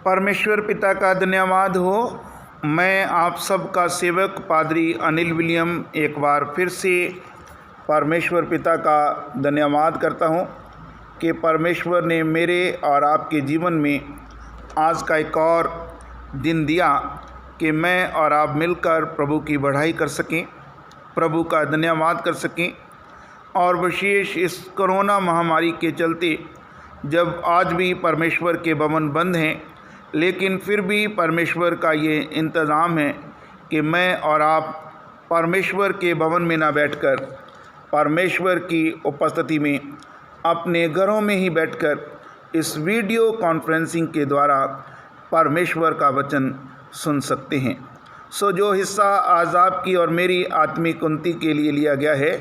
परमेश्वर पिता का धन्यवाद हो। मैं आप सबका सेवक पादरी अनिल विलियम एक बार फिर से परमेश्वर पिता का धन्यवाद करता हूं कि परमेश्वर ने मेरे और आपके जीवन में आज का एक और दिन दिया कि मैं और आप मिलकर प्रभु की बढ़ाई कर सकें, प्रभु का धन्यवाद कर सकें। और विशेष इस कोरोना महामारी के चलते जब आज भी परमेश्वर के भवन बंद हैं, लेकिन फिर भी परमेश्वर का ये इंतज़ाम है कि मैं और आप परमेश्वर के भवन में ना बैठकर परमेश्वर की उपस्थिति में अपने घरों में ही बैठकर इस वीडियो कॉन्फ्रेंसिंग के द्वारा परमेश्वर का वचन सुन सकते हैं। जो हिस्सा आज आपकी और मेरी आत्मिक उन्नति के लिए लिया गया है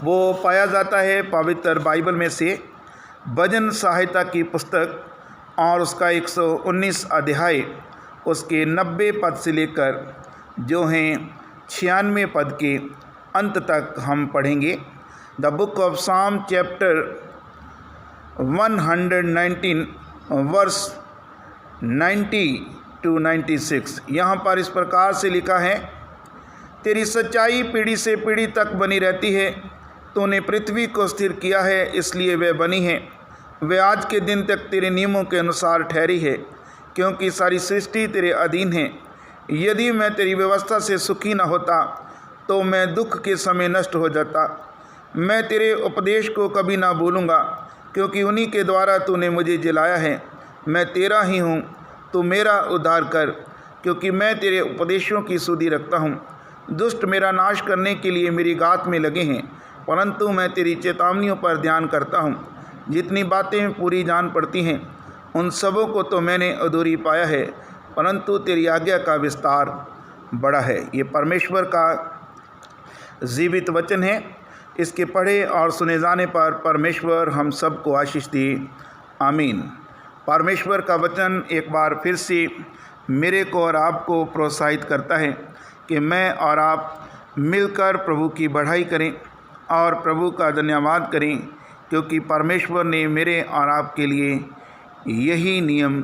वो पाया जाता है पवित्र बाइबल में से भजन संहिता की पुस्तक और उसका 119 अध्याय उसके 90 पद से लेकर जो हैं 96 पद के अंत तक हम पढ़ेंगे। द बुक ऑफ साम चैप्टर 119 वर्स 90 to 96। यहाँ पर इस प्रकार से लिखा है, तेरी सच्चाई पीढ़ी से पीढ़ी तक बनी रहती है, तूने पृथ्वी को स्थिर किया है इसलिए वह बनी है। वे आज के दिन तक तेरे नियमों के अनुसार ठहरी है, क्योंकि सारी सृष्टि तेरे अधीन है। यदि मैं तेरी व्यवस्था से सुखी न होता तो मैं दुख के समय नष्ट हो जाता। मैं तेरे उपदेश को कभी ना भूलूंगा, क्योंकि उन्हीं के द्वारा तूने मुझे जिलाया है। मैं तेरा ही हूँ, तू मेरा उद्धार कर, क्योंकि मैं तेरे उपदेशों की सुधि रखता हूँ। दुष्ट मेरा नाश करने के लिए मेरी गात में लगे हैं, परंतु मैं तेरी चेतावनियों पर ध्यान करता हूँ। जितनी बातें पूरी जान पड़ती हैं उन सबों को तो मैंने अधूरी पाया है, परंतु तेरी आज्ञा का विस्तार बड़ा है। ये परमेश्वर का जीवित वचन है। इसके पढ़े और सुने जाने पर परमेश्वर हम सबको आशीष दे, आमीन। परमेश्वर का वचन एक बार फिर से मेरे को और आपको प्रोत्साहित करता है कि मैं और आप मिलकर प्रभु की बढ़ाई करें और प्रभु का धन्यवाद करें, क्योंकि परमेश्वर ने मेरे और आपके लिए यही नियम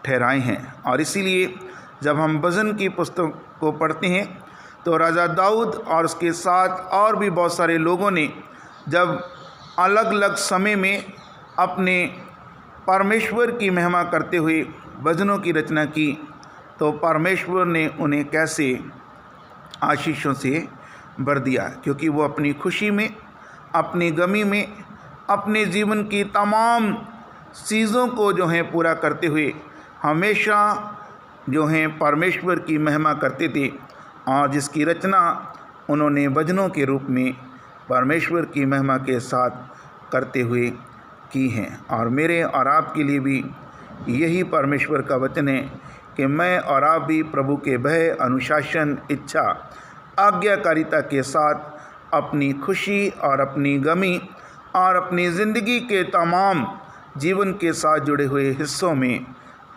ठहराए हैं। और इसीलिए जब हम भजन की पुस्तक को पढ़ते हैं तो राजा दाऊद और उसके साथ और भी बहुत सारे लोगों ने जब अलग अलग समय में अपने परमेश्वर की महिमा करते हुए भजनों की रचना की, तो परमेश्वर ने उन्हें कैसे आशीषों से भर दिया, क्योंकि वो अपनी खुशी में, अपनी गमी में, अपने जीवन की तमाम चीज़ों को जो हैं पूरा करते हुए हमेशा जो हैं परमेश्वर की महिमा करते थे, और जिसकी रचना उन्होंने भजनों के रूप में परमेश्वर की महिमा के साथ करते हुए की हैं। और मेरे और आपके लिए भी यही परमेश्वर का वचन है कि मैं और आप भी प्रभु के भय, अनुशासन, इच्छा, आज्ञाकारिता के साथ अपनी खुशी और अपनी गमी और अपनी ज़िंदगी के तमाम जीवन के साथ जुड़े हुए हिस्सों में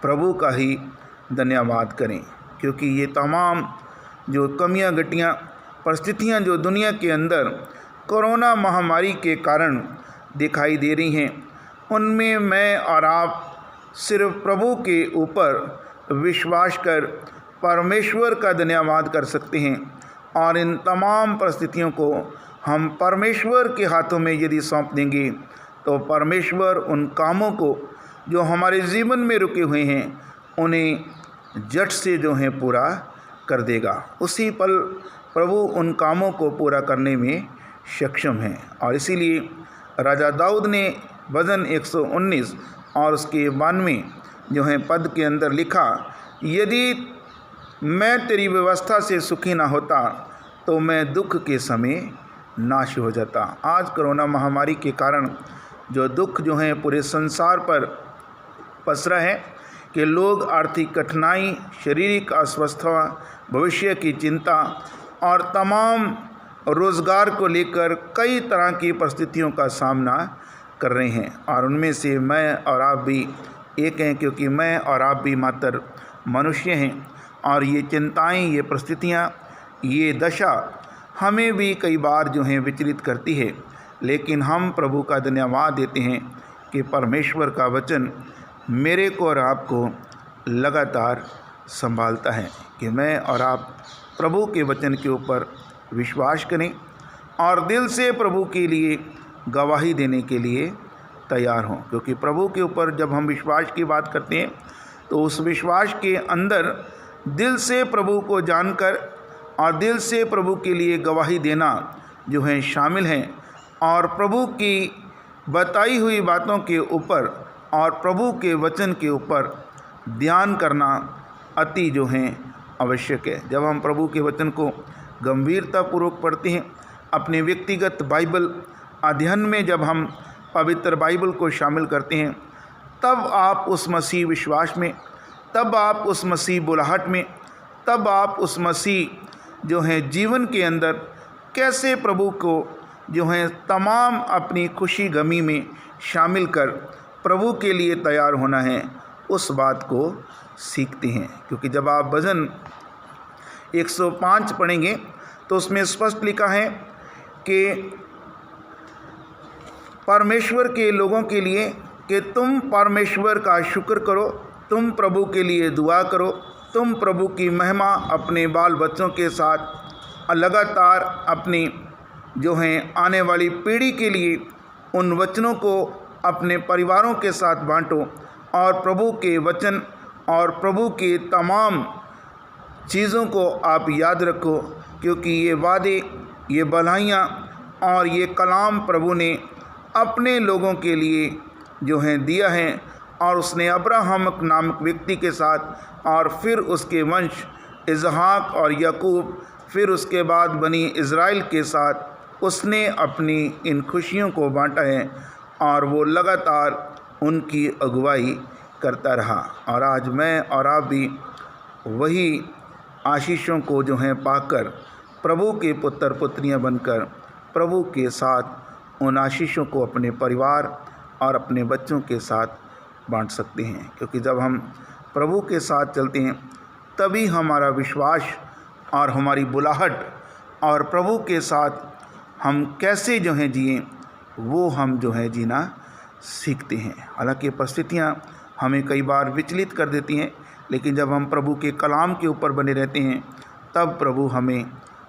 प्रभु का ही धन्यवाद करें, क्योंकि ये तमाम जो कमियां घटियां परिस्थितियां जो दुनिया के अंदर कोरोना महामारी के कारण दिखाई दे रही हैं, उनमें मैं और आप सिर्फ प्रभु के ऊपर विश्वास कर परमेश्वर का धन्यवाद कर सकते हैं। और इन तमाम परिस्थितियों को हम परमेश्वर के हाथों में यदि सौंप देंगे तो परमेश्वर उन कामों को जो हमारे जीवन में रुके हुए हैं उन्हें झट से जो है पूरा कर देगा। उसी पल प्रभु उन कामों को पूरा करने में सक्षम है। और इसीलिए राजा दाऊद ने भजन 119 और उसके 92 जो है पद के अंदर लिखा, यदि मैं तेरी व्यवस्था से सुखी ना होता तो मैं दुख के समय नाश हो जाता। आज कोरोना महामारी के कारण जो दुख जो है पूरे संसार पर पसरा है कि लोग आर्थिक कठिनाई, शारीरिक अस्वस्थता, भविष्य की चिंता और तमाम रोज़गार को लेकर कई तरह की परिस्थितियों का सामना कर रहे हैं। और उनमें से मैं और आप भी एक हैं, क्योंकि मैं और आप भी मात्र मनुष्य हैं। और ये चिंताएं, ये परिस्थितियां, ये दशा हमें भी कई बार जो हैं विचलित करती है, लेकिन हम प्रभु का धन्यवाद देते हैं कि परमेश्वर का वचन मेरे को और आपको लगातार संभालता है कि मैं और आप प्रभु के वचन के ऊपर विश्वास करें और दिल से प्रभु के लिए गवाही देने के लिए तैयार हों। क्योंकि प्रभु के ऊपर जब हम विश्वास की बात करते हैं तो उस विश्वास के अंदर दिल से प्रभु को जानकर और दिल से प्रभु के लिए गवाही देना जो है शामिल है, और प्रभु की बताई हुई बातों के ऊपर और प्रभु के वचन के ऊपर ध्यान करना अति जो है आवश्यक है। जब हम प्रभु के वचन को गंभीरतापूर्वक पढ़ते हैं, अपने व्यक्तिगत बाइबल अध्ययन में जब हम पवित्र बाइबल को शामिल करते हैं, तब आप उस मसीह विश्वास में, तब आप उस मसीह बुलाहट में, तब आप उस मसीह जो है जीवन के अंदर कैसे प्रभु को जो है तमाम अपनी खुशी गमी में शामिल कर प्रभु के लिए तैयार होना है, उस बात को सीखते हैं। क्योंकि जब आप भजन 105 पढ़ेंगे तो उसमें स्पष्ट लिखा है कि परमेश्वर के लोगों के लिए कि तुम परमेश्वर का शुक्र करो, तुम प्रभु के लिए दुआ करो, तुम प्रभु की महिमा अपने बाल बच्चों के साथ लगातार अपनी जो है आने वाली पीढ़ी के लिए उन वचनों को अपने परिवारों के साथ बांटो और प्रभु के वचन और प्रभु के तमाम चीज़ों को आप याद रखो। क्योंकि ये वादे, ये भलाइयाँ और ये कलाम प्रभु ने अपने लोगों के लिए जो है दिया है, और उसने अब्राहम नामक व्यक्ति के साथ और फिर उसके वंश इसहाक और याकूब, फिर उसके बाद बनी इज़राइल के साथ उसने अपनी इन खुशियों को बांटा है, और वो लगातार उनकी अगुवाई करता रहा। और आज मैं और आप भी वही आशीषों को जो हैं पाकर प्रभु के पुत्र पुत्रियां बनकर प्रभु के साथ उन आशीषों को अपने परिवार और अपने बच्चों के साथ बांट सकते हैं। क्योंकि जब हम प्रभु के साथ चलते हैं तभी हमारा विश्वास और हमारी बुलाहट और प्रभु के साथ हम कैसे जो हैं जिएं, वो हम जो है जीना सीखते हैं। हालांकि परिस्थितियाँ हमें कई बार विचलित कर देती हैं, लेकिन जब हम प्रभु के कलाम के ऊपर बने रहते हैं तब प्रभु हमें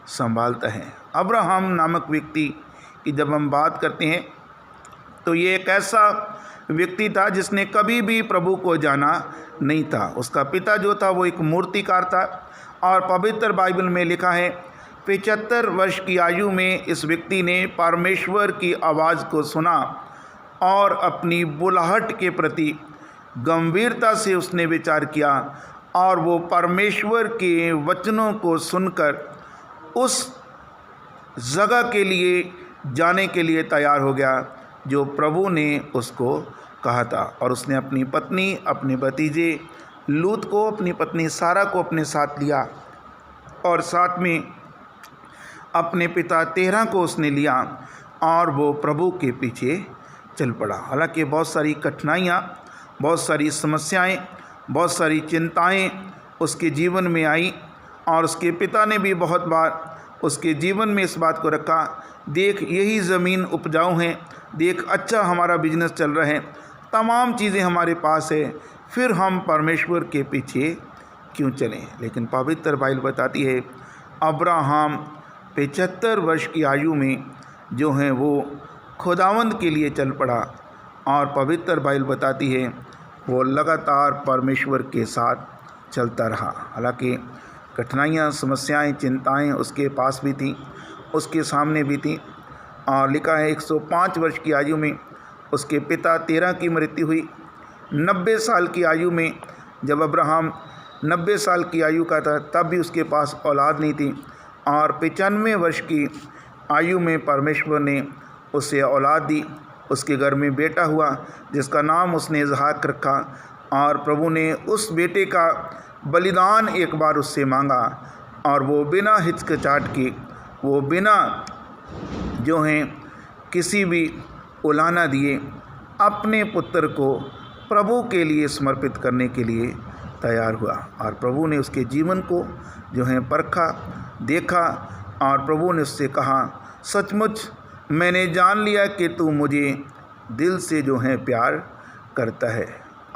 संभालता है। अब्राहम नामक व्यक्ति की जब हम बात करते हैं तो ये एक ऐसा व्यक्ति था जिसने कभी भी प्रभु को जाना नहीं था। उसका पिता जो था वो एक मूर्तिकार था, और पवित्र बाइबल में लिखा है 75 वर्ष की आयु में इस व्यक्ति ने परमेश्वर की आवाज़ को सुना और अपनी बुलाहट के प्रति गंभीरता से उसने विचार किया, और वो परमेश्वर के वचनों को सुनकर उस जगह के लिए जाने के लिए तैयार हो गया जो प्रभु ने उसको कहा था। और उसने अपनी पत्नी, अपने भतीजे लूत को, अपनी पत्नी सारा को अपने साथ लिया, और साथ में अपने पिता तेरह को उसने लिया, और वो प्रभु के पीछे चल पड़ा। हालांकि बहुत सारी कठिनाइयाँ, बहुत सारी समस्याएं, बहुत सारी चिंताएं उसके जीवन में आई, और उसके पिता ने भी बहुत बार उसके जीवन में इस बात को रखा, देख यही ज़मीन उपजाऊ है, देख अच्छा हमारा बिजनेस चल रहा है, तमाम चीज़ें हमारे पास है, फिर हम परमेश्वर के पीछे क्यों चलें। लेकिन पवित्र बाइबल बताती है अब्राहम 75 वर्ष की आयु में जो है वो खुदावंद के लिए चल पड़ा, और पवित्र बाइबल बताती है वो लगातार परमेश्वर के साथ चलता रहा। हालांकि कठिनाइयाँ, समस्याएं, चिंताएं उसके पास भी थीं, उसके सामने भी थीं, और लिखा है 105 वर्ष की आयु में उसके पिता तेरह की मृत्यु हुई। 90 साल की आयु में, जब अब्राहम 90 साल की आयु का था, तब भी उसके पास औलाद नहीं थी, और 95 वर्ष की आयु में परमेश्वर ने उसे औलाद दी। उसके घर में बेटा हुआ जिसका नाम उसने इसहाक रखा, और प्रभु ने उस बेटे का बलिदान एक बार उससे मांगा, और वो बिना हिचकिचाहट के, वो बिना जो है किसी भी उलाहना दिए अपने पुत्र को प्रभु के लिए समर्पित करने के लिए तैयार हुआ। और प्रभु ने उसके जीवन को जो है परखा, देखा, और प्रभु ने उससे कहा, सचमुच मैंने जान लिया कि तू मुझे दिल से जो है प्यार करता है।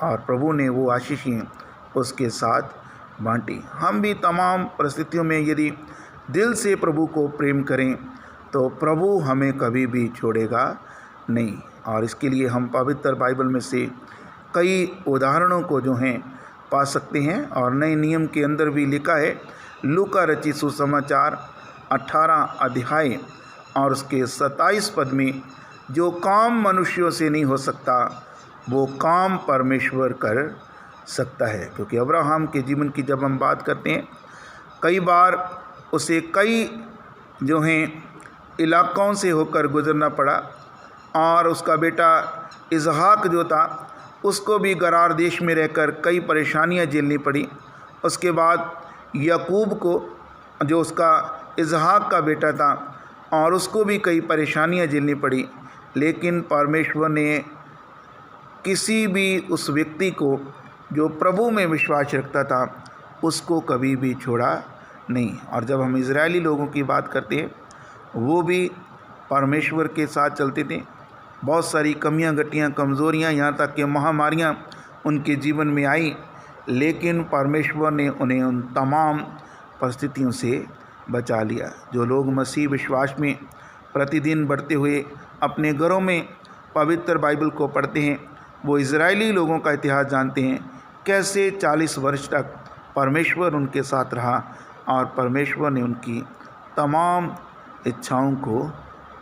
और प्रभु ने वो आशीषें उसके साथ बांटी। हम भी तमाम परिस्थितियों में यदि दिल से प्रभु को प्रेम करें तो प्रभु हमें कभी भी छोड़ेगा नहीं। और इसके लिए हम पवित्र बाइबल में से कई उदाहरणों को जो हैं पा सकते हैं। और नए नियम के अंदर भी लिखा है, लूका रचित सुसमाचार 18 अध्याय और उसके 27 पद में, जो काम मनुष्यों से नहीं हो सकता वो काम परमेश्वर कर सकता है। क्योंकि अब्राहम के जीवन की जब हम बात करते हैं, कई बार उसे कई जो हैं इलाकों से होकर गुजरना पड़ा और उसका बेटा इसहाक जो था उसको भी गरार देश में रहकर कई परेशानियां झेलनी पड़ी। उसके बाद याकूब को, जो उसका इसहाक का बेटा था, और उसको भी कई परेशानियां झेलनी पड़ी। लेकिन परमेश्वर ने किसी भी उस व्यक्ति को जो प्रभु में विश्वास रखता था उसको कभी भी छोड़ा नहीं। और जब हम इजरायली लोगों की बात करते हैं, वो भी परमेश्वर के साथ चलते थे। बहुत सारी कमियां गटियां कमज़ोरियां, यहाँ तक कि महामारियां उनके जीवन में आई, लेकिन परमेश्वर ने उन्हें उन तमाम परिस्थितियों से बचा लिया। जो लोग मसीह विश्वास में प्रतिदिन बढ़ते हुए अपने घरों में पवित्र बाइबल को पढ़ते हैं, वो इजरायली लोगों का इतिहास जानते हैं, कैसे 40 वर्ष तक परमेश्वर उनके साथ रहा और परमेश्वर ने उनकी तमाम इच्छाओं को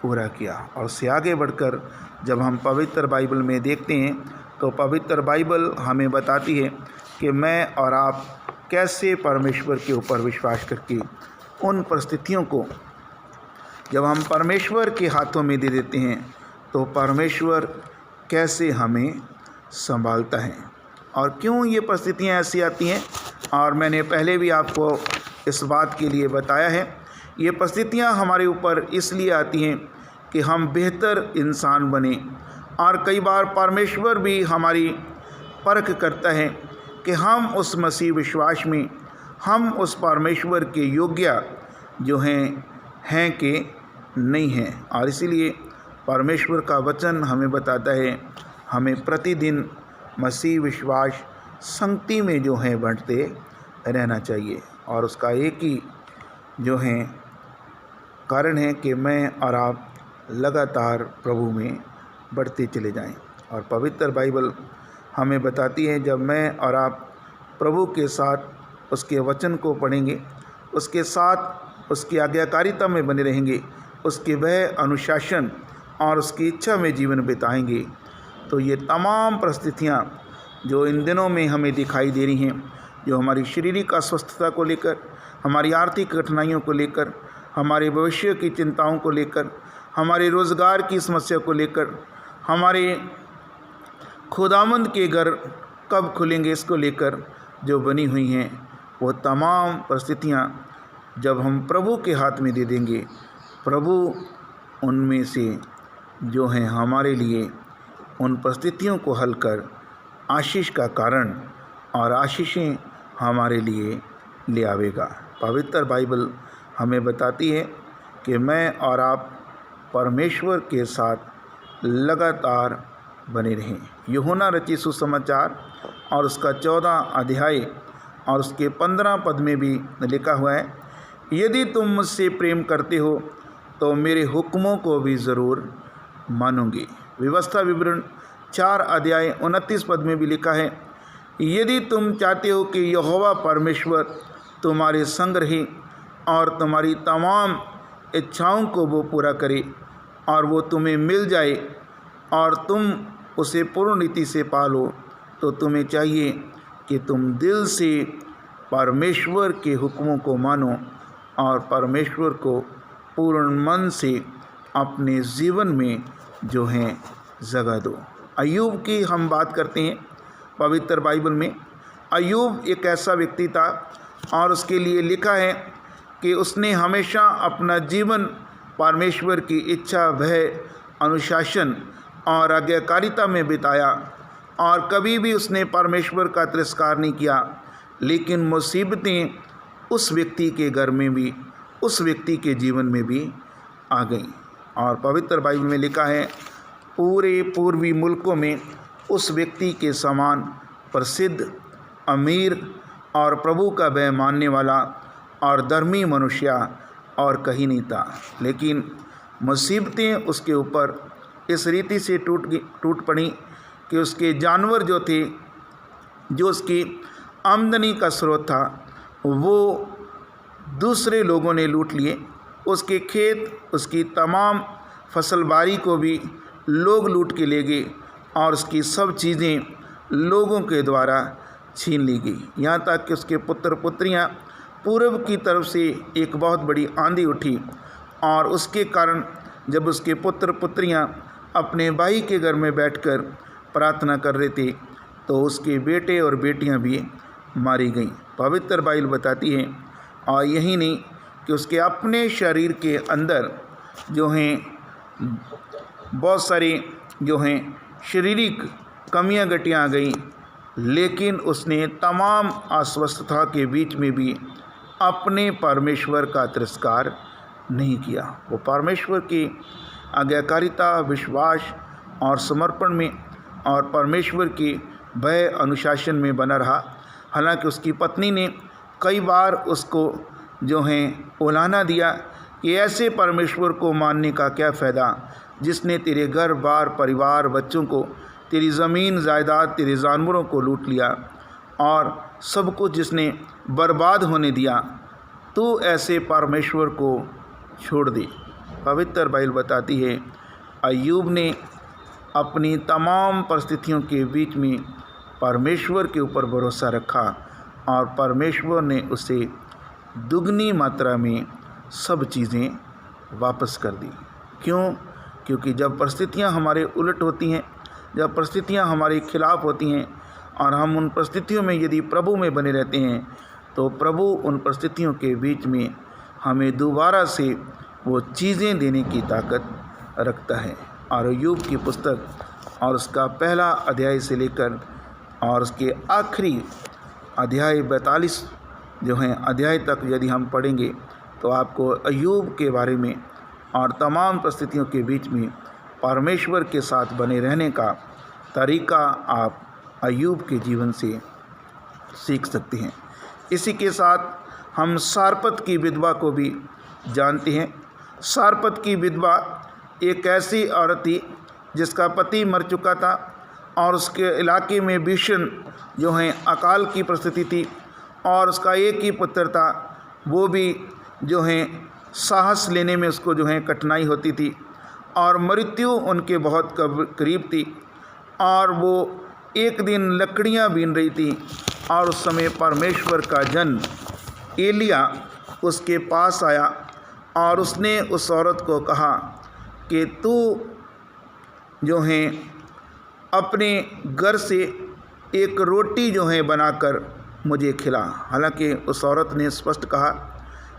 पूरा किया। और उससे आगे बढ़कर जब हम पवित्र बाइबल में देखते हैं तो पवित्र बाइबल हमें बताती है कि मैं और आप कैसे परमेश्वर के ऊपर विश्वास करके उन परिस्थितियों को जब हम परमेश्वर के हाथों में दे देते हैं तो परमेश्वर कैसे हमें संभालता है और क्यों ये परिस्थितियाँ ऐसी आती हैं। और मैंने पहले भी आपको इस बात के लिए बताया है, ये परिस्थितियाँ हमारे ऊपर इसलिए आती हैं कि हम बेहतर इंसान बने। और कई बार परमेश्वर भी हमारी परख करता है कि हम उस मसीह विश्वास में, हम उस परमेश्वर के योग्य जो हैं कि नहीं हैं। और इसीलिए परमेश्वर का वचन हमें बताता है, हमें प्रतिदिन मसीह विश्वास संगति में जो है बढ़ते रहना चाहिए। और उसका एक ही जो है कारण है कि मैं और आप लगातार प्रभु में बढ़ते चले जाएं। और पवित्र बाइबल हमें बताती है, जब मैं और आप प्रभु के साथ उसके वचन को पढ़ेंगे, उसके साथ उसकी आज्ञाकारिता में बने रहेंगे, उसके वह अनुशासन और उसकी इच्छा में जीवन बिताएंगे, तो ये तमाम परिस्थितियाँ जो इन दिनों में हमें दिखाई दे रही हैं, जो हमारी शारीरिक अस्वस्थता को लेकर, हमारी आर्थिक कठिनाइयों को लेकर, हमारे भविष्य की चिंताओं को लेकर, हमारे रोज़गार की समस्या को लेकर, हमारे खुदावंद के घर कब खुलेंगे इसको लेकर जो बनी हुई हैं, वो तमाम परिस्थितियाँ जब हम प्रभु के हाथ में दे देंगे, प्रभु उनमें से जो हैं हमारे लिए उन परिस्थितियों को हल कर आशीष का कारण और आशीषें हमारे लिए ले आवेगा। पवित्र बाइबल हमें बताती है कि मैं और आप परमेश्वर के साथ लगातार बने रहें। यूहन्ना रचित सुसमाचार और उसका 14 अध्याय और उसके 15 पद में भी लिखा हुआ है, यदि तुम मुझसे प्रेम करते हो तो मेरे हुक्मों को भी ज़रूर मानोगे। व्यवस्था विवरण 4 अध्याय 29 पद में भी लिखा है, यदि तुम चाहते हो कि यहोवा परमेश्वर तुम्हारे संग रहे और तुम्हारी तमाम इच्छाओं को वो पूरा करे और वो तुम्हें मिल जाए और तुम उसे पूर्ण रीति से पालो, तो तुम्हें चाहिए कि तुम दिल से परमेश्वर के हुक्मों को मानो और परमेश्वर को पूर्ण मन से अपने जीवन में जो है जगह दो। अय्यूब की हम बात करते हैं पवित्र बाइबल में। अय्यूब एक ऐसा व्यक्ति था और उसके लिए लिखा है कि उसने हमेशा अपना जीवन परमेश्वर की इच्छा, भय, अनुशासन और आज्ञाकारिता में बिताया और कभी भी उसने परमेश्वर का तिरस्कार नहीं किया। लेकिन मुसीबतें उस व्यक्ति के घर में भी, उस व्यक्ति के जीवन में भी आ गई। और पवित्र बाइबल में लिखा है, पूरे पूर्वी मुल्कों में उस व्यक्ति के समान प्रसिद्ध, अमीर और प्रभु का भय मानने वाला और धर्मी मनुष्य और कहीं नहीं था। लेकिन मुसीबतें उसके ऊपर इस रीति से टूट पड़ी कि उसके जानवर जो थे, जो उसकी आमदनी का स्रोत था, वो दूसरे लोगों ने लूट लिए। उसके खेत, उसकी तमाम फसलबारी को भी लोग लूट के ले गए और उसकी सब चीज़ें लोगों के द्वारा छीन ली गई। यहाँ तक कि उसके पुत्र पुत्रियाँ, पूर्व की तरफ से एक बहुत बड़ी आंधी उठी और उसके कारण जब उसके पुत्र पुत्रियाँ अपने भाई के घर में बैठकर प्रार्थना कर रहे थे तो उसके बेटे और बेटियाँ भी मारी गईं। पवित्र बाइबल बताती है। और यही नहीं कि उसके अपने शरीर के अंदर जो हैं बहुत सारी जो हैं शारीरिक कमियां घटियां आ गई, लेकिन उसने तमाम अस्वस्थता के बीच में भी अपने परमेश्वर का तिरस्कार नहीं किया। वो परमेश्वर की आज्ञाकारिता, विश्वास और समर्पण में और परमेश्वर की भय अनुशासन में बना रहा। हालांकि उसकी पत्नी ने कई बार उसको जो है उलाहना दिया कि ऐसे परमेश्वर को मानने का क्या फ़ायदा जिसने तेरे घर बार, परिवार, बच्चों को, तेरी ज़मीन जायदाद, तेरे जानवरों को लूट लिया और सब कुछ जिसने बर्बाद होने दिया, तू ऐसे परमेश्वर को छोड़ दे। पवित्र बाइबल बताती है अय्यूब ने अपनी तमाम परिस्थितियों के बीच में परमेश्वर के ऊपर भरोसा रखा और परमेश्वर ने उसे दुगनी मात्रा में सब चीज़ें वापस कर दी। क्यों? क्योंकि जब परिस्थितियां हमारे उलट होती हैं, जब परिस्थितियां हमारे खिलाफ होती हैं और हम उन परिस्थितियों में यदि प्रभु में बने रहते हैं तो प्रभु उन परिस्थितियों के बीच में हमें दोबारा से वो चीज़ें देने की ताकत रखता है। और अय्यूब की पुस्तक और उसका पहला अध्याय से लेकर और उसके आखिरी अध्याय 42 जो हैं अध्याय तक यदि हम पढ़ेंगे तो आपको अय्यूब के बारे में और तमाम परिस्थितियों के बीच में परमेश्वर के साथ बने रहने का तरीका आप अय्यूब के जीवन से सीख सकते हैं। इसी के साथ हम सारपत की विधवा को भी जानते हैं। सारपत की विधवा एक ऐसी औरत थी जिसका पति मर चुका था और उसके इलाके में भीषण जो है अकाल की परिस्थिति थी और उसका एक ही पुत्र था, वो भी जो है साहस लेने में उसको जो है कठिनाई होती थी और मृत्यु उनके बहुत करीब थी। और वो एक दिन लकड़ियां बीन रही थी और उस समय परमेश्वर का जन एलिया उसके पास आया और उसने उस औरत को कहा कि तू जो है अपने घर से एक रोटी जो है बनाकर मुझे खिला। हालांकि उस औरत ने स्पष्ट कहा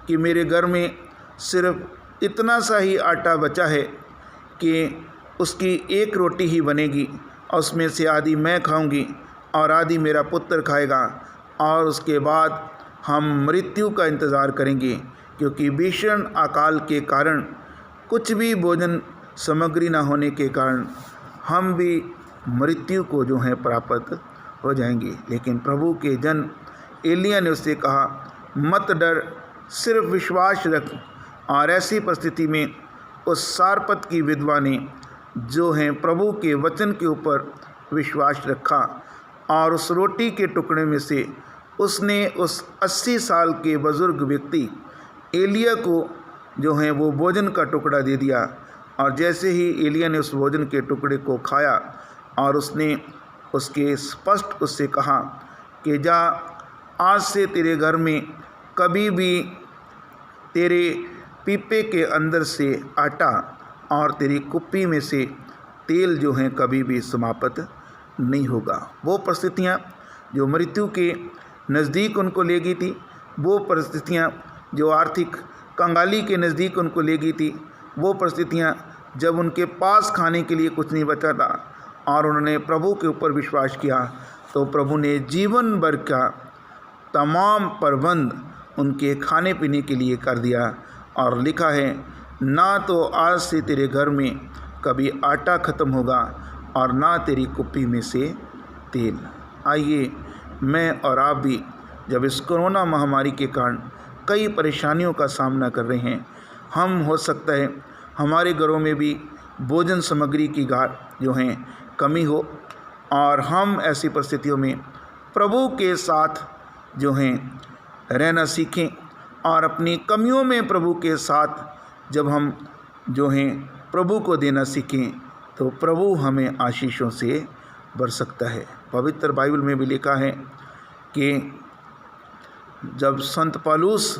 कि मेरे घर में सिर्फ इतना सा ही आटा बचा है कि उसकी एक रोटी ही बनेगी और उसमें से आधी मैं खाऊंगी और आधी मेरा पुत्र खाएगा और उसके बाद हम मृत्यु का इंतज़ार करेंगे, क्योंकि भीषण अकाल के कारण कुछ भी भोजन सामग्री न होने के कारण हम भी मृत्यु को जो है प्राप्त हो जाएंगे। लेकिन प्रभु के जन एलिया ने उससे कहा, मत डर, सिर्फ विश्वास रख। और ऐसी परिस्थिति में उस सारपत की विधवा ने जो है प्रभु के वचन के ऊपर विश्वास रखा और उस रोटी के टुकड़े में से उसने उस 80 साल के बुज़ुर्ग व्यक्ति एलिया को जो है वो भोजन का टुकड़ा दे दिया। और जैसे ही एलिया ने उस भोजन के टुकड़े को खाया और उसने उसके स्पष्ट उससे कहा कि जा, आज से तेरे घर में कभी भी तेरे पीपे के अंदर से आटा और तेरी कुप्पी में से तेल जो है कभी भी समाप्त नहीं होगा। वो परिस्थितियाँ जो मृत्यु के नज़दीक उनको ले गई थी, वो परिस्थितियाँ जो आर्थिक कंगाली के नज़दीक उनको ले गई थी, वो परिस्थितियाँ जब उनके पास खाने के लिए कुछ नहीं बचा था और उन्होंने प्रभु के ऊपर विश्वास किया तो प्रभु ने जीवन भर का तमाम प्रबंध उनके खाने पीने के लिए कर दिया। और लिखा है, ना तो आज से तेरे घर में कभी आटा ख़त्म होगा और ना तेरी कुप्पी में से तेल। आइए मैं और आप भी जब इस कोरोना महामारी के कारण कई परेशानियों का सामना कर रहे हैं, हम हो सकता है हमारे घरों में भी भोजन सामग्री की जो हैं कमी हो, और हम ऐसी परिस्थितियों में प्रभु के साथ जो हैं रहना सीखें, और अपनी कमियों में प्रभु के साथ जब हम जो हैं प्रभु को देना सीखें तो प्रभु हमें आशीषों से भर सकता है। पवित्र बाइबल में भी लिखा है कि जब संत पौलुस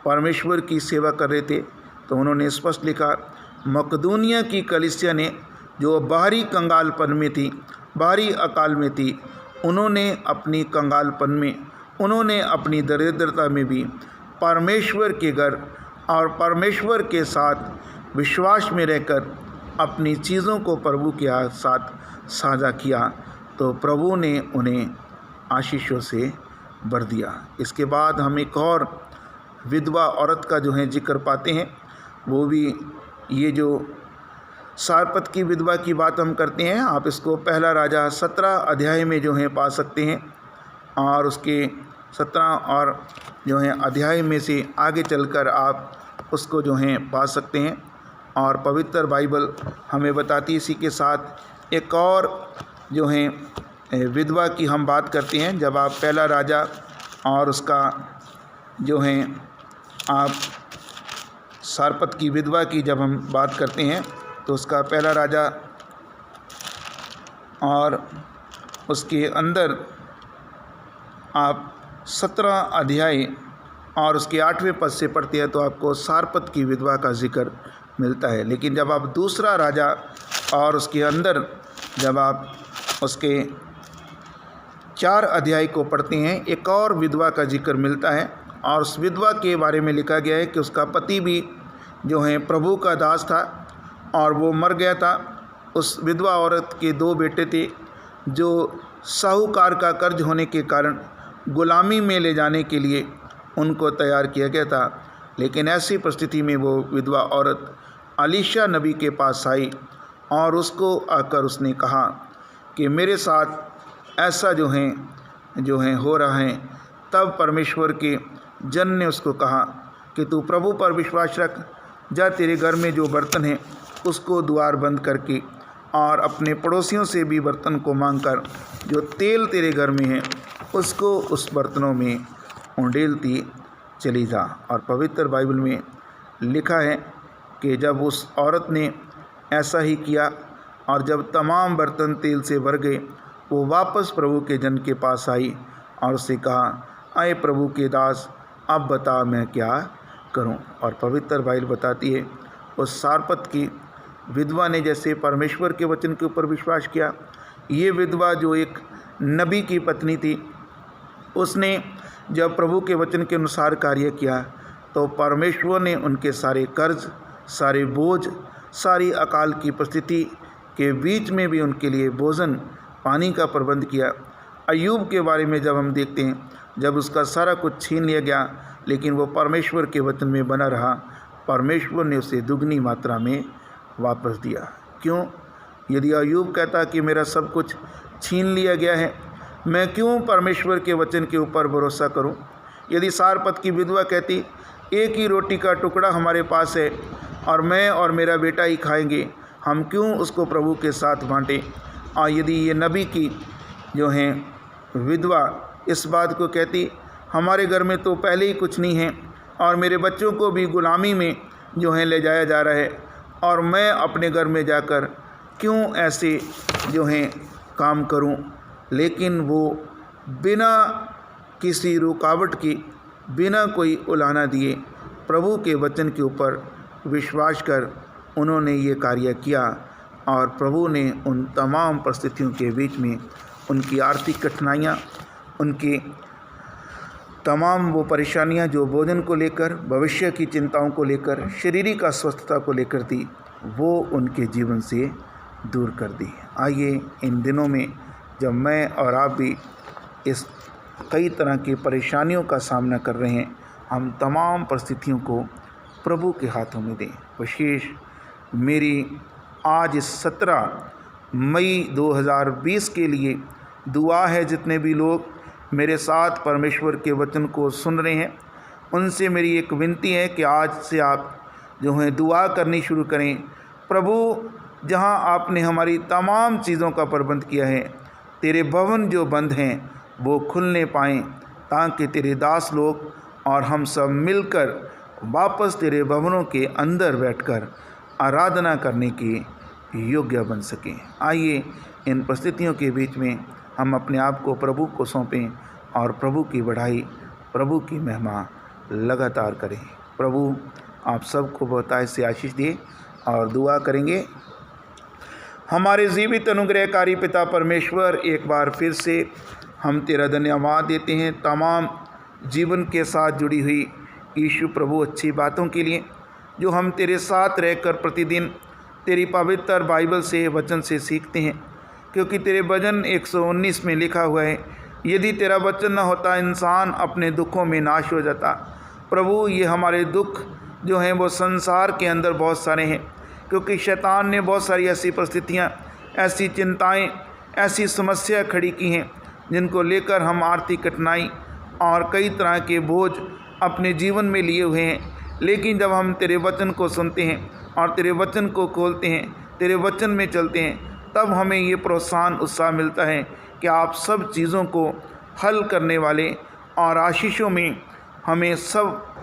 परमेश्वर की सेवा कर रहे थे तो उन्होंने स्पष्ट लिखा, मकदूनिया की कलीसिया ने जो बाहरी कंगालपन में थी, बाहरी अकाल में थी, उन्होंने अपनी कंगालपन में, उन्होंने अपनी दरिद्रता में भी परमेश्वर के घर और परमेश्वर के साथ विश्वास में रहकर अपनी चीज़ों को प्रभु के साथ साझा किया, तो प्रभु ने उन्हें आशीषों से भर दिया। इसके बाद हम एक और विधवा औरत का जो है जिक्र पाते हैं, वो भी ये जो सारपत की विधवा की बात हम करते हैं, आप इसको पहला राजा 17 अध्याय में जो है पा सकते हैं, और उसके 17 और जो है अध्याय में से आगे चलकर आप उसको जो है पा सकते हैं। और पवित्र बाइबल हमें बताती है, इसी के साथ एक और जो है विधवा की हम बात करते हैं। जब आप पहला राजा और उसका जो है आप सारपत की विधवा की जब हम बात करते हैं तो उसका पहला राजा और उसके अंदर आप 17 अध्याय और उसके 8वें पद से पढ़ते हैं तो आपको सारपत की विधवा का जिक्र मिलता है। लेकिन जब आप दूसरा राजा और उसके अंदर जब आप उसके 4 अध्याय को पढ़ते हैं, एक और विधवा का जिक्र मिलता है, और उस विधवा के बारे में लिखा गया है कि उसका पति भी जो है प्रभु का दास था और वो मर गया था। उस विधवा औरत के 2 बेटे थे जो साहूकार का कर्ज होने के कारण गुलामी में ले जाने के लिए उनको तैयार किया गया था। लेकिन ऐसी परिस्थिति में वो विधवा औरत अलीशा नबी के पास आई और उसको आकर उसने कहा कि मेरे साथ ऐसा जो है हो रहा है। तब परमेश्वर के जन ने उसको कहा कि तू प्रभु पर विश्वास रख, जा तेरे घर में जो बर्तन है उसको द्वार बंद करके और अपने पड़ोसियों से भी बर्तन को मांगकर जो तेल तेरे घर में है उसको उस बर्तनों में उंडेलती चली जा। और पवित्र बाइबल में लिखा है कि जब उस औरत ने ऐसा ही किया और जब तमाम बर्तन तेल से भर गए, वो वापस प्रभु के जन के पास आई और उससे कहा, आए प्रभु के दास, अब बता मैं क्या करूं। और पवित्र बाइबल बताती है उस सारपत की विधवा ने जैसे परमेश्वर के वचन के ऊपर विश्वास किया, ये विधवा जो एक नबी की पत्नी थी, उसने जब प्रभु के वचन के अनुसार कार्य किया तो परमेश्वर ने उनके सारे कर्ज, सारे बोझ, सारी अकाल की परिस्थिति के बीच में भी उनके लिए भोजन पानी का प्रबंध किया। अय्यूब के बारे में जब हम देखते हैं, जब उसका सारा कुछ छीन लिया गया लेकिन वो परमेश्वर के वचन में बना रहा, परमेश्वर ने उसे दुगनी मात्रा में वापस दिया। क्यों? यदि अय्यूब कहता कि मेरा सब कुछ छीन लिया गया है, मैं क्यों परमेश्वर के वचन के ऊपर भरोसा करूं? यदि सारपत की विधवा कहती एक ही रोटी का टुकड़ा हमारे पास है और मैं और मेरा बेटा ही खाएंगे, हम क्यों उसको प्रभु के साथ बांटें? और यदि ये नबी की जो है विधवा इस बात को कहती हमारे घर में तो पहले ही कुछ नहीं है और मेरे बच्चों को भी गुलामी में जो है ले जाया जा रहा है, और मैं अपने घर में जाकर क्यों ऐसे जो हैं काम करूं? लेकिन वो बिना किसी रुकावट की, बिना कोई उलाहना दिए प्रभु के वचन के ऊपर विश्वास कर उन्होंने ये कार्य किया, और प्रभु ने उन तमाम परिस्थितियों के बीच में उनकी आर्थिक कठिनाइयाँ, उनकी तमाम वो परेशानियाँ जो भोजन को लेकर, भविष्य की चिंताओं को लेकर, शारीरिक अस्वस्थता को लेकर थी, वो उनके जीवन से दूर कर दी। आइए इन दिनों में जब मैं और आप भी इस कई तरह की परेशानियों का सामना कर रहे हैं, हम तमाम परिस्थितियों को प्रभु के हाथों में दें। विशेष मेरी आज 17 मई 2020 के लिए दुआ है जितने भी लोग मेरे साथ परमेश्वर के वचन को सुन रहे हैं, उनसे मेरी एक विनती है कि आज से आप जो है दुआ करनी शुरू करें। प्रभु, जहां आपने हमारी तमाम चीज़ों का प्रबंध किया है, तेरे भवन जो बंद हैं वो खुलने पाएँ, ताकि तेरे दास लोग और हम सब मिलकर वापस तेरे भवनों के अंदर बैठकर आराधना करने के योग्य बन सकें। आइए इन परिस्थितियों के बीच में हम अपने आप को प्रभु को सौंपें और प्रभु की बढ़ाई, प्रभु की महिमा लगातार करें। प्रभु आप सबको बहुतायत से आशीष दिए और दुआ करेंगे। हमारे जीवित अनुग्रहकारी पिता परमेश्वर, एक बार फिर से हम तेरा धन्यवाद देते हैं तमाम जीवन के साथ जुड़ी हुई यीशु प्रभु अच्छी बातों के लिए, जो हम तेरे साथ रहकर प्रतिदिन तेरी पवित्र बाइबल से वचन से सीखते हैं। क्योंकि तेरे वचन 119 में लिखा हुआ है, यदि तेरा वचन न होता इंसान अपने दुखों में नाश हो जाता। प्रभु, ये हमारे दुख जो हैं वो संसार के अंदर बहुत सारे हैं, क्योंकि शैतान ने बहुत सारी ऐसी परिस्थितियाँ, ऐसी चिंताएं, ऐसी समस्या खड़ी की हैं जिनको लेकर हम आर्थिक कठिनाई और कई तरह के बोझ अपने जीवन में लिए हुए हैं। लेकिन जब हम तेरे वचन को सुनते हैं और तेरे वचन को खोलते हैं, तेरे वचन में चलते हैं, तब हमें ये प्रोत्साहन उत्साह मिलता है कि आप सब चीज़ों को हल करने वाले और आशीषों में हमें सब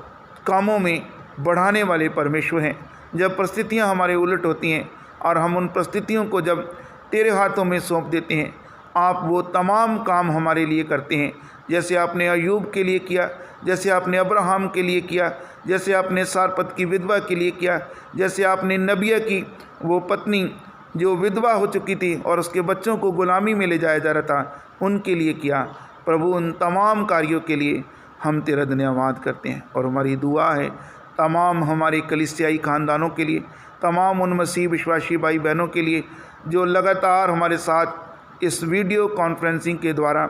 कामों में बढ़ाने वाले परमेश्वर हैं। जब परिस्थितियां हमारे उलट होती हैं और हम उन परिस्थितियों को जब तेरे हाथों में सौंप देते हैं, आप वो तमाम काम हमारे लिए करते हैं, जैसे आपने अय्यूब के लिए किया, जैसे आपने अब्राहम के लिए किया, जैसे आपने सारपत की विधवा के लिए किया, जैसे आपने नबिया की वो पत्नी जो विधवा हो चुकी थी और उसके बच्चों को गुलामी में ले जाया जा रहा था, उनके लिए किया। प्रभु, उन तमाम कार्यों के लिए हम तेरा धन्यवाद करते हैं। और हमारी दुआ है तमाम हमारे कलीसियाई खानदानों के लिए, तमाम उन मसीह विश्वासी भाई बहनों के लिए जो लगातार हमारे साथ इस वीडियो कॉन्फ्रेंसिंग के द्वारा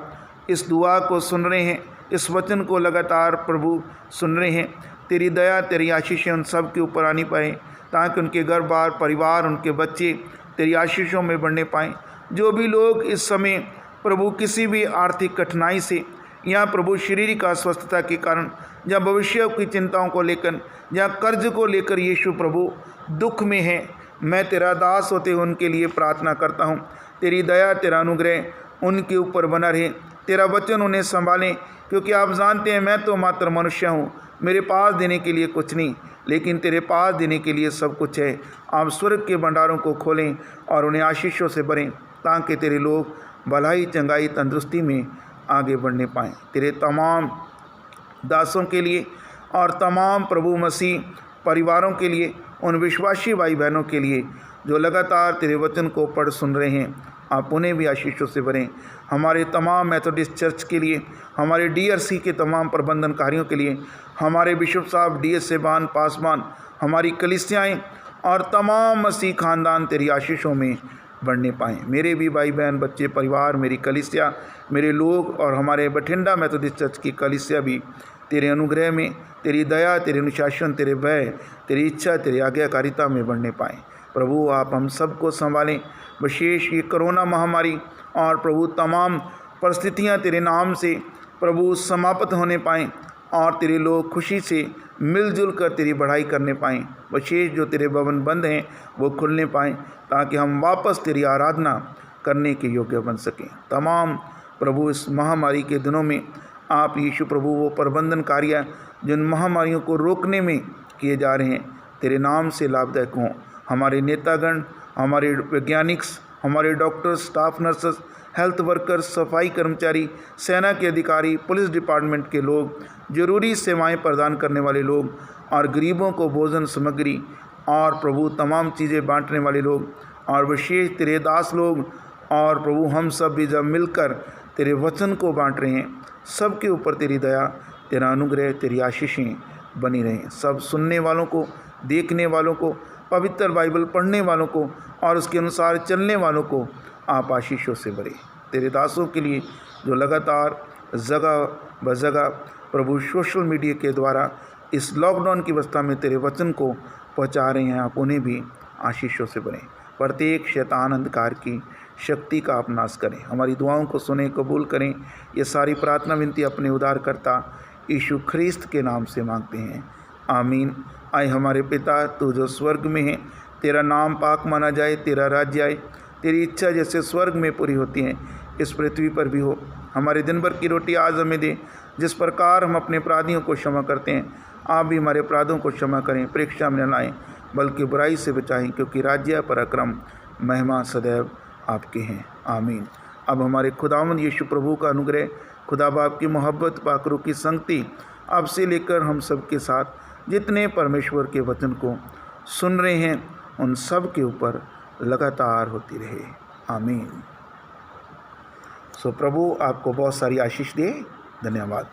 इस दुआ को सुन रहे हैं, इस वचन को लगातार प्रभु सुन रहे हैं। तेरी दया, तेरी आशीषें उन सब के ऊपर आनी पाएँ, ताकि उनके घर बार, परिवार, उनके बच्चे तेरी आशीषों में बढ़ने पाएँ। जो भी लोग इस समय प्रभु किसी भी आर्थिक कठिनाई से या प्रभु शारीरिक अस्वस्थता के कारण या भविष्य की चिंताओं को लेकर या कर्ज को लेकर यीशु प्रभु दुख में है, मैं तेरा दास होते हुए उनके लिए प्रार्थना करता हूँ। तेरी दया, तेरा अनुग्रह उनके ऊपर बना रहे, तेरा वचन उन्हें संभालें, क्योंकि आप जानते हैं मैं तो मात्र मनुष्य हूँ, मेरे पास देने के लिए कुछ नहीं, लेकिन तेरे पास देने के लिए सब कुछ है। आप स्वर्ग के भंडारों को खोलें और उन्हें आशीषों से भरें, ताकि तेरे लोग भलाई, चंगाई, तंदुरुस्ती में आगे बढ़ने पाएँ। तेरे तमाम दासों के लिए और तमाम प्रभु मसीह परिवारों के लिए, उन विश्वासी भाई बहनों के लिए जो लगातार तेरे वचन को पढ़ सुन रहे हैं, आप उन्हें भी आशीषों से भरें। हमारे तमाम मेथोडिस्ट चर्च के लिए, हमारे डीआरसी के तमाम प्रबंधनकारियों के लिए, हमारे बिशप साहब, डीएस साहबान, पासवान, हमारी कलीसियाएँ और तमाम मसीह खानदान तेरी आशीषों में बढ़ने पाएँ। मेरे भी भाई बहन, बच्चे, परिवार, मेरी कलीसिया, मेरे लोग और हमारे बठिंडा मेथोडिस्ट चर्च की कलीसिया भी तेरे अनुग्रह में, तेरी दया, तेरे अनुशासन, तेरे भय, तेरी इच्छा, तेरी आज्ञाकारिता में बढ़ने पाएँ। प्रभु, आप हम सबको संभालें, विशेष ये कोरोना महामारी और प्रभु तमाम परिस्थितियाँ तेरे नाम से प्रभु समाप्त होने पाएँ और तेरे लोग खुशी से मिलजुल कर तेरी बढ़ाई करने पाएँ। विशेष जो तेरे भवन बंद हैं वो खुलने पाएँ, ताकि हम वापस तेरी आराधना करने के योग्य बन सकें। तमाम प्रभु इस महामारी के दिनों में आप यीशु प्रभु वो प्रबंधन कार्य जिन महामारियों को रोकने में किए जा रहे हैं, तेरे नाम से लाभदायक हों। हमारे नेतागण, हमारे वैज्ञानिक्स, हमारे doctors, staff nurses, health workers, सफाई कर्मचारी, सेना के अधिकारी, पुलिस डिपार्टमेंट के लोग, जरूरी सेवाएं प्रदान करने वाले लोग और गरीबों को भोजन सामग्री और प्रभु तमाम चीज़ें बांटने वाले लोग और विशेष तेरे दास लोग और प्रभु हम सब भी जब मिलकर तेरे वचन को बांट रहे हैं, सब के ऊपर तेरी दया, तेरा अनुग्रह, तेरी आशीषें बनी रहें। सब सुनने वालों को, देखने वालों को, पवित्र बाइबल पढ़ने वालों को और उसके अनुसार चलने वालों को आप आशीषों से भरें। तेरे दासों के लिए जो लगातार जगह ब जगह प्रभु सोशल मीडिया के द्वारा इस लॉकडाउन की अवस्था में तेरे वचन को पहुंचा रहे हैं, आप उन्हें भी आशीषों से भरें। प्रत्येक शैतान अंधकार की शक्ति का आप नाश करें। हमारी दुआओं को सुने, कबूल करें। ये सारी प्रार्थना विनती अपने उद्धारकर्ता यीशु ख्रिस्त के नाम से मांगते हैं, आमीन। आए हमारे पिता, तू जो स्वर्ग में है, तेरा नाम पाक माना जाए, तेरा राज्य आए, तेरी इच्छा जैसे स्वर्ग में पूरी होती है इस पृथ्वी पर भी हो। हमारे दिन भर की रोटी आज हमें दे। जिस प्रकार हम अपने अपराधियों को क्षमा करते हैं, आप भी हमारे अपराधों को क्षमा करें। परीक्षा में न लाएं, बल्कि बुराई से बचाएं, क्योंकि राज्य, पराक्रम, महिमा सदैव आपके हैं, आमीन। अब हमारे खुदावंद यीशु प्रभु का अनुग्रह, खुदा बाप की मोहब्बत, पाकरू की संगति अब से लेकर हम सब के साथ जितने परमेश्वर के वचन को सुन रहे हैं उन सब के ऊपर लगातार होती रहे, आमीन। सो प्रभु आपको बहुत सारी आशीष दे। धन्यवाद।